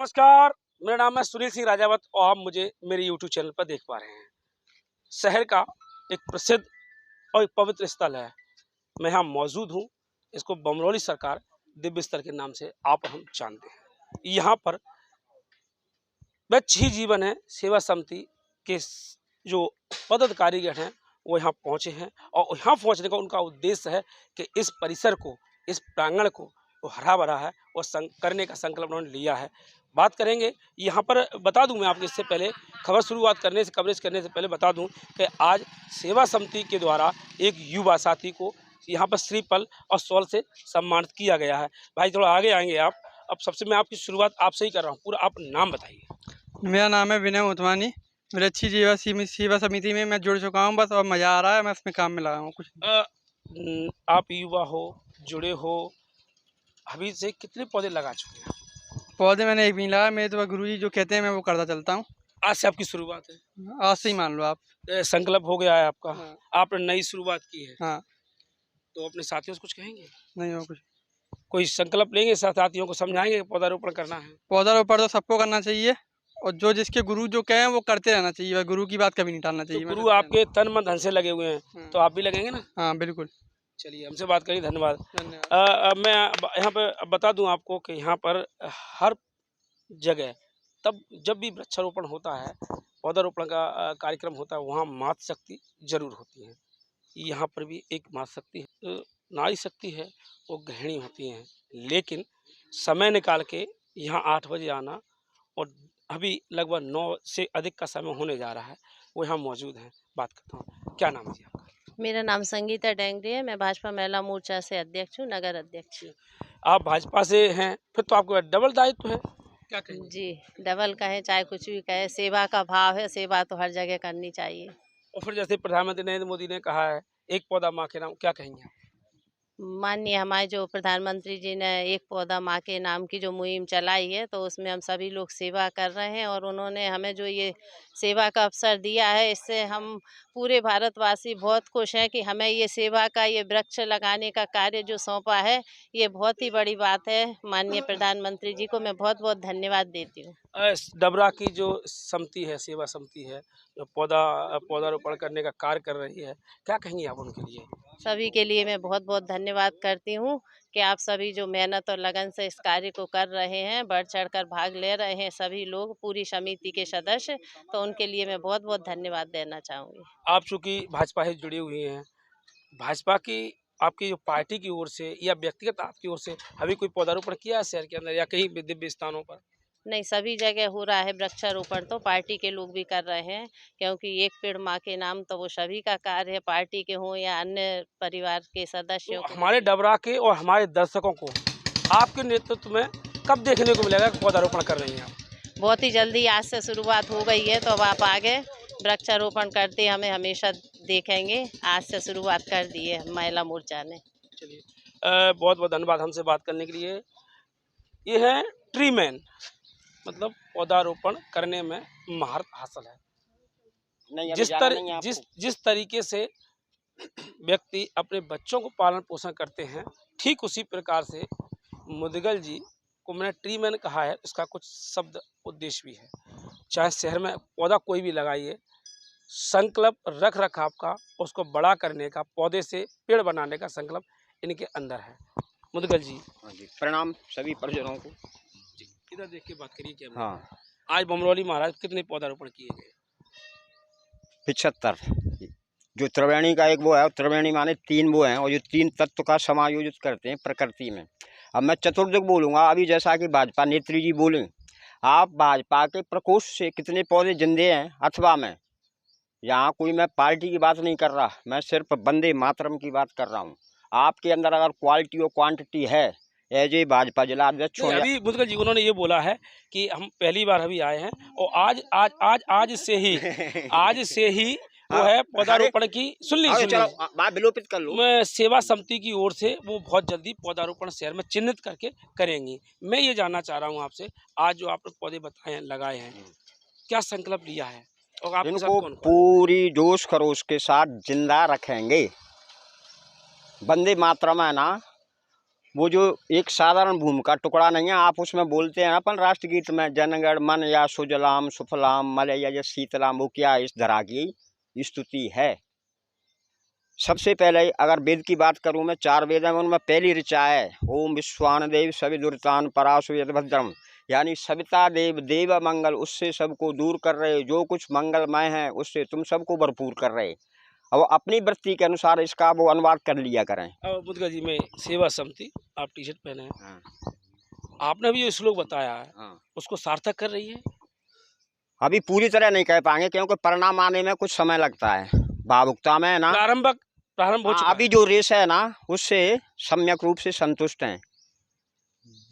नमस्कार, मेरा नाम है सुनील सिंह राजावत और आप मुझे मेरे YouTube चैनल पर देख पा रहे हैं। शहर का एक प्रसिद्ध और एक पवित्र स्थल है। मैं यहाँ मौजूद हूँ। इसको बमरौली सरकार दिव्य स्थल के नाम से आप हम जानते हैं। यहाँ पर वृक्ष ही जीवन है सेवा समिति के जो पदाधिकारीगण हैं वो यहाँ पहुँचे हैं और यहाँ पहुँचने का उनका उद्देश्य है कि इस परिसर को, इस प्रांगण को वो हरा भरा है और करने का संकल्प उन्होंने लिया है। बात करेंगे यहाँ पर। बता दूं मैं आपको, इससे पहले खबर शुरुआत करने से, कवरेज करने से पहले बता दूं कि आज सेवा समिति के द्वारा एक युवा साथी को यहाँ पर श्रीफल और शॉल से सम्मानित किया गया है। भाई थोड़ा आगे आएंगे आप। अब सबसे मैं आपकी शुरुआत आपसे ही कर रहा हूँ, पूरा आप नाम बताइए। मेरा नाम है विनय उतवानी। मेरी अच्छी सेवा समिति में मैं जुड़ चुका हूँ बस, और मज़ा आ रहा है। मैं इसमें काम में लगा हूँ कुछ। आप युवा हो, जुड़े हो, अभी से कितने पौधे लगा चुके हैं? पौधे मैंने एक भी नहीं लगाया। मेरे तो गुरुजी जो कहते हैं मैं वो करता चलता हूँ। आज से आपकी शुरुआत है? आज से ही मान लो आप। संकल्प हो गया है आपका। हाँ। आपने नई शुरुआत की है। हाँ। तो अपने साथियों से कुछ कहेंगे? नहीं हो कुछ। कोई संकल्प लेंगे, साथियों को समझाएंगे कि पौधारोपण करना है? पौधारोपण तो सबको करना चाहिए और जो जिसके गुरु जो कहें वो करते रहना चाहिए। गुरु की बात कभी नहीं टालना चाहिए। तो गुरु आपके तन मन धन से लगे हुए हैं, तो आप भी लगेंगे ना? हाँ बिल्कुल। चलिए, हमसे बात करिए। धन्यवाद। धन्यवाद। मैं यहाँ पर बता दूं आपको कि यहाँ पर हर जगह तब जब भी वृक्षारोपण होता है, पौधारोपण का कार्यक्रम होता है, वहाँ मातृ शक्ति जरूर होती है। यहाँ पर भी एक मातृ शक्ति है, नारी शक्ति है, वो गृहिणी होती हैं। लेकिन समय निकाल के यहाँ 8 बजे आना और अभी लगभग 9 से अधिक का समय होने जा रहा है, वो यहाँ मौजूद हैं। बात करता हूँ, क्या नाम है जी आपका? मेरा नाम संगीता डेंगरी है। मैं भाजपा महिला मोर्चा से अध्यक्ष हूँ, नगर अध्यक्ष। आप भाजपा से हैं, फिर तो आपको डबल दायित्व है, क्या कहेंगे? जी, डबल कहे चाहे कुछ भी कहे, सेवा का भाव है। सेवा तो हर जगह करनी चाहिए। और फिर जैसे प्रधानमंत्री नरेंद्र मोदी ने कहा है, एक पौधा माँ के नाम, क्या कहेंगे आप? माननीय हमारे जो प्रधानमंत्री जी ने एक पौधा माँ के नाम की जो मुहिम चलाई है, तो उसमें हम सभी लोग सेवा कर रहे हैं और उन्होंने हमें जो ये सेवा का अवसर दिया है, इससे हम पूरे भारतवासी बहुत खुश हैं कि हमें ये सेवा का, ये वृक्ष लगाने का कार्य जो सौंपा है, ये बहुत ही बड़ी बात है। माननीय प्रधानमंत्री जी को मैं बहुत बहुत धन्यवाद देती हूँ। डबरा की जो समिति है, सेवा समिति है, जो पौधारोपण करने का कार्य कर रही है, क्या कहेंगी आप उनके लिए? सभी के लिए मैं बहुत बहुत धन्यवाद करती हूँ कि आप सभी जो मेहनत और लगन से इस कार्य को कर रहे हैं, बढ़ चढ़कर भाग ले रहे हैं सभी लोग, पूरी समिति के सदस्य, तो उनके लिए मैं बहुत बहुत धन्यवाद देना चाहूँगी। आप चूँकि भाजपा से जुड़ी हुई हैं, भाजपा की आपकी जो पार्टी की ओर से या व्यक्तिगत आपकी ओर से अभी कोई पौधारोपण किया है शहर के अंदर या कहीं भी दिव्य स्थानों पर? नहीं, सभी जगह हो रहा है वृक्षारोपण, तो पार्टी के लोग भी कर रहे हैं, क्योंकि एक पेड़ माँ के नाम तो वो सभी का कार्य है, पार्टी के हों या अन्य परिवार के सदस्यों तो के। हमारे डबरा के और हमारे दर्शकों को आपके नेतृत्व में कब देखने को मिलेगा कि पौधारोपण कर रही हैं आप? बहुत ही जल्दी, आज से शुरुआत हो गई है, तो अब आप आगे वृक्षारोपण करते हमें हमेशा देखेंगे। आज से शुरुआत कर दी है महिला मोर्चा ने। चलिए, बहुत बहुत धन्यवाद हमसे बात करने के लिए। ये है ट्री मैन, मतलब पौधारोपण करने में महारत हासिल है। जिस तरीके से व्यक्ति अपने बच्चों को पालन पोषण करते हैं, ठीक उसी प्रकार से मुदगल जी को मैंने ट्री मैन कहा है। इसका कुछ शब्द उद्देश्य भी है। चाहे शहर में पौधा कोई भी लगाइए, संकल्प रख रखाव का, उसको बड़ा करने का, पौधे से पेड़ बनाने का संकल्प इनके अंदर है। मुदगल जी। हाँ जी, प्रणाम सभी परिजनों को। जी, इधर देख के बात करिए। क्या हाँ, आज बमरौली महाराज कितने पौधारोपण किए गए? 75। जो त्रिवेणी का एक वो है, त्रिवेणी माने 3 वो हैं और जो 3 तत्व का समायोजित करते हैं प्रकृति में। अब मैं चतुर्दिक बोलूँगा। अभी जैसा कि भाजपा नेत्री जी बोले, आप भाजपा के प्रकोष्ठ से कितने पौधे जिंदे हैं अथवा में, यहाँ कोई मैं पार्टी की बात नहीं कर रहा, मैं सिर्फ वंदे मातरम की बात कर रहा हूँ। आपके अंदर अगर क्वालिटी और क्वांटिटी है, एज ए भाजपा जिला अध्यक्ष हो। अभी मुदगल जी उन्होंने ये बोला है कि हम पहली बार अभी आए हैं और आज से ही वो है पौधारोपण की। सुन लीजिए, चलो बात विलोपित कर लो। मैं सेवा समिति की ओर से वो बहुत जल्दी पौधारोपण शहर में चिन्हित करके करेंगी। मैं ये जानना चाह रहा हूँ आपसे, आज जो आपने पौधे बताए हैं, लगाए हैं, क्या संकल्प लिया है और आपके साथ इनको कौन? पूरी जोश खरोश के साथ जिंदा रखेंगे। वंदे मातरम है ना, वो जो एक साधारण भूमि का टुकड़ा नहीं है। आप उसमें बोलते हैं अपन राष्ट्रगीत में, जनगण मन या सुजलाम सुफलाम मलया या शीतलाम, वो क्या इस धरा की स्तुति है। सबसे पहले अगर वेद की बात करूं मैं, 4 वेद हैं, उनमें पहली ऋचा है ओम विश्वान देव सविदुरतान पराशु यद्भद्रम, यानी सविता देव देव मंगल, उससे सबको दूर कर रहे, जो कुछ मंगलमय है उससे तुम सबको भरपूर कर रहे। अब अपनी वृत्ति के अनुसार इसका वो अनुवाद कर लिया करें। अब मुद्गा जी में सेवा समिति, आप टी शर्ट पहने हैं, हाँ, आपने अभी जो श्लोक बताया है हाँ। उसको सार्थक कर रही है। अभी पूरी तरह नहीं कह पाएंगे क्योंकि परिणाम आने में कुछ समय लगता है। भावुकता में है ना, प्रारंभ हो हाँ, चुका अभी है। जो रेस है ना उससे सम्यक रूप से संतुष्ट हैं।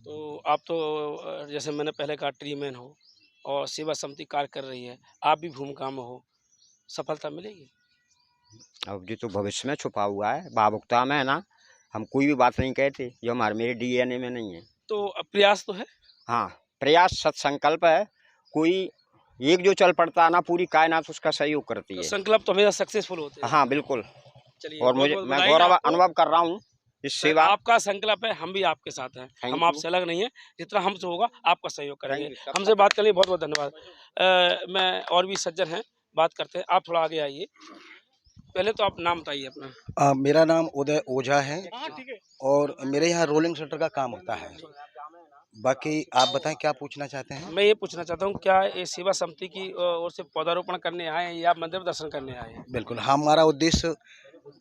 तो आप तो जैसे मैंने पहले कहा ट्री मैन हो और सेवा समिति कार्य कर रही है, आप भी भूमिका में हो, सफलता मिलेगी। अब ये तो भविष्य में छुपा हुआ है, भावुकता में है ना, हम कोई भी बात नहीं कहते जो हमारे मेरे डीएनए में नहीं है। तो प्रयास तो है। हाँ, प्रयास सत्संकल्प है। कोई एक जो चल पड़ता है ना, पूरी कायनात उसका सहयोग करती तो है। संकल्प तो हमेशा सक्सेसफुल होते हैं। हाँ बिल्कुल। चलिए, और बहुत मुझे बहुत मैं बधाई गौरव आपको। अनुभव कर रहा हूँ इस सर, सेवा। आपका संकल्प है, हम भी आपके साथ हैं, Thank हम you. आपसे अलग नहीं है, जितना हमसे होगा आपका सहयोग करेंगे। Thank you, sir. हमसे बात करने के लिए बहुत बहुत धन्यवाद। मैं और भी सज्जन हैं, बात करते हैं, आप थोड़ा आगे आइए। पहले तो आप नाम बताइए अपना। मेरा नाम उदय ओझा है और मेरे यहाँ रोलिंग शटर का काम होता है। बाकी आप बताएं क्या पूछना चाहते हैं। मैं ये पूछना चाहता हूँ, क्या ये सेवा समिति की ओर से पौधारोपण करने आए हैं या मंदिर दर्शन करने आए हैं? बिल्कुल, हमारा उद्देश्य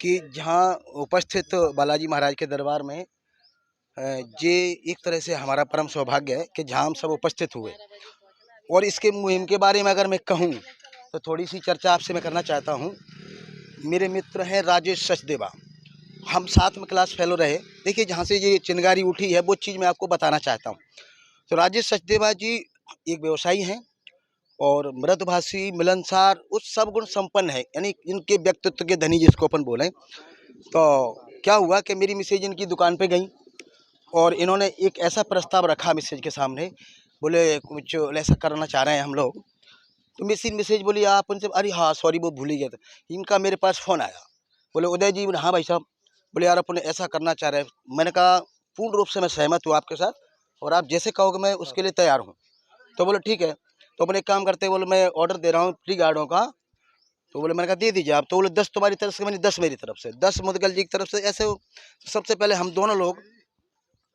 कि जहाँ उपस्थित बालाजी महाराज के दरबार में ये एक तरह से हमारा परम सौभाग्य है कि जहाँ हम सब उपस्थित हुए। और इसके मुहिम के बारे में अगर मैं कहूँ तो थोड़ी सी चर्चा आपसे मैं करना चाहता हूँ। मेरे मित्र हैं राजेश सचदेवा, हम साथ में क्लास फेलो रहे। देखिए, जहाँ से ये चिंगारी उठी है वो चीज़ मैं आपको बताना चाहता हूँ। तो राजेश सचदेवा जी एक व्यवसायी हैं और मृदभाषी, मिलनसार, उस सब गुण संपन्न है, यानी इनके व्यक्तित्व के धनी जिसको अपन बोलें। तो क्या हुआ कि मेरी मिसेज इनकी दुकान पे गई और इन्होंने एक ऐसा प्रस्ताव रखा मिसेज के सामने, बोले कुछ ऐसा करना चाह रहे हैं हम लोग। तो मिसेज बोली आप उनसे, अरे हाँ सॉरी वो भूल ही गया था। इनका मेरे पास फ़ोन आया, बोले उदय जी। बोले हाँ भाई साहब। बोले यार अपन ऐसा करना चाह रहे हैं। मैंने कहा पूर्ण रूप से मैं सहमत हूँ आपके साथ और आप जैसे कहोगे मैं उसके लिए तैयार हूँ। तो बोले ठीक है। तो अपने एक काम करते, बोले मैं ऑर्डर दे रहा हूँ ट्री गार्डों का। तो बोले, मैंने कहा दे दीजिए आप। तो बोले 10 तुम्हारी तरफ से, मैंने 10 मेरी तरफ से, 10 मुदगल जी की तरफ से। ऐसे सबसे पहले हम दोनों लोग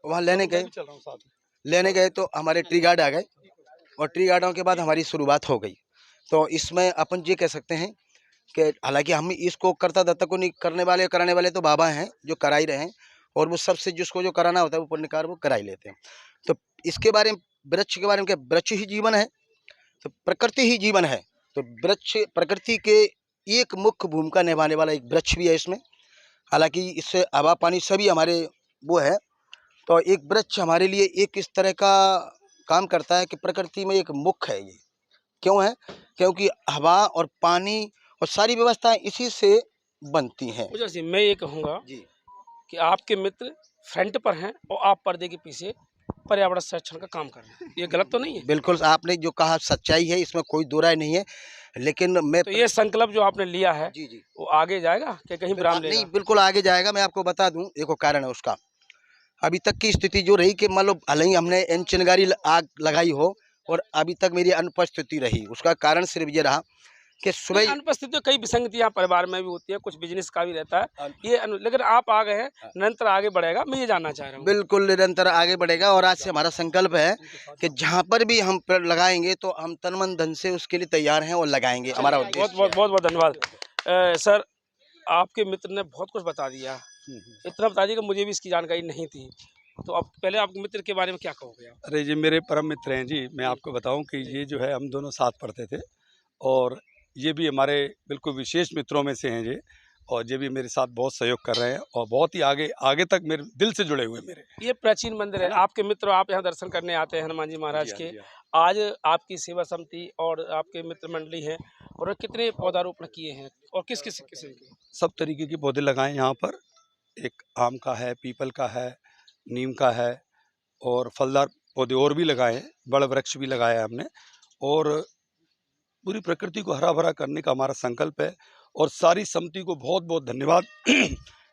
वहाँ लेने गए तो हमारे ट्री गार्ड आ गए और ट्री गार्डों के बाद हमारी शुरुआत हो गई। तो इसमें अपन ये कह सकते हैं कि हालांकि हम इसको करता धत्ता को नहीं करने वाले, कराने वाले तो बाबा हैं जो करा ही रहे हैं और वो सबसे जिसको जो कराना होता है वो पुण्यकार वो करा ही लेते हैं। तो इसके बारे में, वृक्ष के बारे में, क्या वृक्ष ही जीवन है तो प्रकृति ही जीवन है। तो वृक्ष प्रकृति के एक मुख्य भूमिका निभाने वाला एक वृक्ष भी है इसमें। हालांकि इससे हवा पानी सभी हमारे वो है। तो एक वृक्ष हमारे लिए एक इस तरह का काम करता है कि प्रकृति में एक मुख्य है। ये क्यों है? क्योंकि हवा और पानी और सारी व्यवस्थाएं इसी से बनती हैं। मुझे जी, मैं ये कहूँगा जी, कि आपके मित्र फ्रंट पर हैं और आप पर्दे के पीछे पर्यावरण संरक्षण का काम कर रहे हैं, ये गलत तो नहीं है? बिल्कुल आपने जो कहा सच्चाई है, इसमें कोई दो राय नहीं है। लेकिन मैं तो ये संकल्प जो आपने लिया है जी जी वो आगे जाएगा कि कहीं विराम नहीं, लेगा? बिल्कुल आगे जाएगा। मैं आपको बता दूं, एक कारण है उसका। अभी तक की स्थिति जो रही कि मान लो भले ही हमने इन चिंगारी आग लगाई हो और अभी तक मेरी अनुपस्थिति रही, उसका कारण सिर्फ ये रहा कि सुबह अनुपस्थिति तो कई विसंगतियां परिवार में भी होती है, कुछ बिजनेस का भी रहता है ये लेकिन आप आ गए हैं, निरंतर आगे बढ़ेगा, मैं ये जानना चाह रहा हूँ। बिल्कुल निरंतर आगे बढ़ेगा और आज से हमारा संकल्प है कि जहाँ पर भी हम पेड़ लगाएंगे तो हम तन मन धन से उसके लिए तैयार हैं और लगाएंगे। हमारा बहुत उद्देश्य बहुत बहुत बहुत धन्यवाद। सर, आपके मित्र ने बहुत कुछ बता दिया, इतना बता दिया कि मुझे भी इसकी जानकारी नहीं थी। तो अब पहले आपके मित्र के बारे में क्या कहोगे आप? अरे जी मेरे परम मित्र हैं जी। मैं आपको बताऊं कि ये जो है हम दोनों साथ पढ़ते थे और ये भी हमारे बिल्कुल विशेष मित्रों में से हैं ये, और ये भी मेरे साथ बहुत सहयोग कर रहे हैं और बहुत ही आगे तक मेरे दिल से जुड़े हुए मेरे। ये प्राचीन मंदिर है, आपके मित्र आप यहाँ दर्शन करने आते हैं हनुमान जी महाराज के। आज आपकी सेवा समिति और आपके मित्र मंडली है और कितने पौधारोपण किए हैं और किस किस किस्म के? सब तरीके के पौधे लगाए यहाँ पर। एक आम का है, पीपल का है, नीम का है और फलदार पौधे और भी लगाए हैं, बड़ा वृक्ष भी लगाया है हमने। और पूरी प्रकृति को हरा भरा करने का हमारा संकल्प है और सारी समिति को बहुत बहुत धन्यवाद।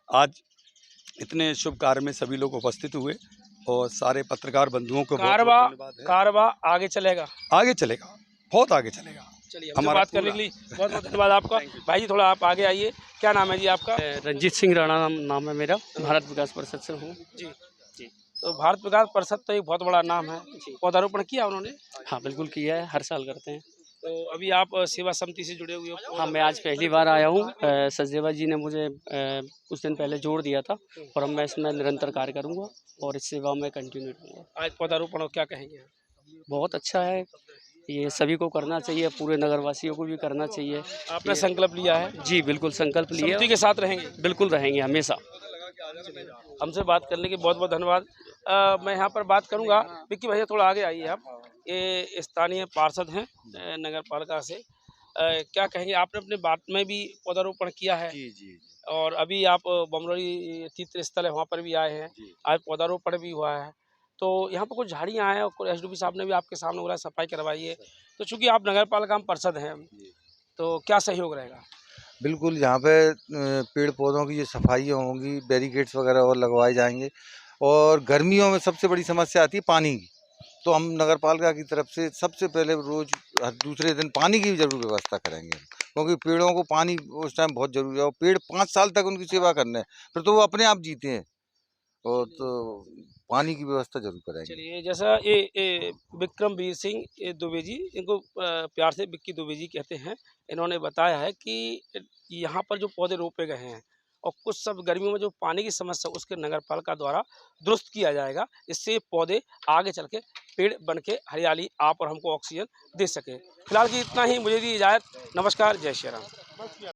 आज इतने शुभ कार्य में सभी लोग उपस्थित हुए और सारे पत्रकार बंधुओं को बहुत कारवा धन्यवाद है। कारवा आगे चलेगा। आगे चलेगा, बहुत आगे चलेगा। चलिए, हमसे हमारा बात करने के लिए बहुत बहुत धन्यवाद आपका। भाई जी, थोड़ा आप आगे आइए। क्या नाम है जी आपका? रंजीत सिंह राणा नाम है मेरा, भारत विकास परिषद से हूँ। जी जी। तो भारत विकास परिषद तो एक बहुत बड़ा नाम है। पौधारोपण किया उन्होंने? हाँ बिल्कुल किया है, हर साल करते हैं। तो अभी आप सेवा समिति से जुड़े हुए हो? हाँ, मैं आज पहली बार आया हूँ। सचदेवा जी ने मुझे कुछ दिन पहले जोड़ दिया था और अब मैं इसमें निरंतर कार्य करूँगा और इस सेवा में कंटिन्यू रहूँगा। आज पौधारोपण और क्या कहेंगे? बहुत अच्छा है, ये सभी को करना चाहिए, पूरे नगरवासियों को भी करना चाहिए। आपने संकल्प लिया है? जी बिल्कुल, संकल्प लिया। समिति के साथ रहेंगे? बिल्कुल रहेंगे हमेशा। हमसे बात करने के बहुत बहुत धन्यवाद। मैं यहाँ पर बात करूँगा। विक्की भैया, थोड़ा आगे आइए आप। ये स्थानीय पार्षद हैं नगर पालिका से। क्या कहेंगे? आपने अपने बात में भी पौधारोपण किया है? जी जी। और अभी आप बमरौली तीर्थ स्थल है, वहाँ पर भी आए हैं। आज पौधारोपण भी हुआ है। तो यहाँ पर कुछ झाड़ियाँ हैं और एसडीपी साहब ने भी आपके सामने बोला सफाई करवाई है। तो चूँकि आप नगर पालिका में पार्षद हैं, तो क्या सहयोग रहेगा? बिल्कुल, यहाँ पे पेड़ पौधों की जो सफाइयाँ होंगी, बैरिकेड्स वगैरह और लगवाए जाएंगे। और गर्मियों में सबसे बड़ी समस्या आती है पानी की, तो हम नगर पालिका की तरफ से सबसे पहले रोज़ हर दूसरे दिन पानी की भी ज़रूर व्यवस्था करेंगे, क्योंकि पेड़ों को पानी उस टाइम बहुत ज़रूरी है और पेड़ 5 साल तक उनकी सेवा करने हैं, फिर तो वो अपने आप जीते हैं। और तो पानी की व्यवस्था ज़रूर करेंगे। चलिए, जैसा ये विक्रमवीर सिंह दुबे जी, इनको प्यार से विक्की दुबे जी कहते हैं। इन्होंने बताया है कि यहाँ पर जो पौधे रोपे गए हैं और कुछ सब गर्मियों में जो पानी की समस्या उसके नगर पालिका द्वारा दुरुस्त किया जाएगा। इससे पौधे आगे चल के पेड़ बन के हरियाली आप और हमको ऑक्सीजन दे सके। फिलहाल की इतना ही, मुझे दी इजाज़त। नमस्कार, जय श्री राम।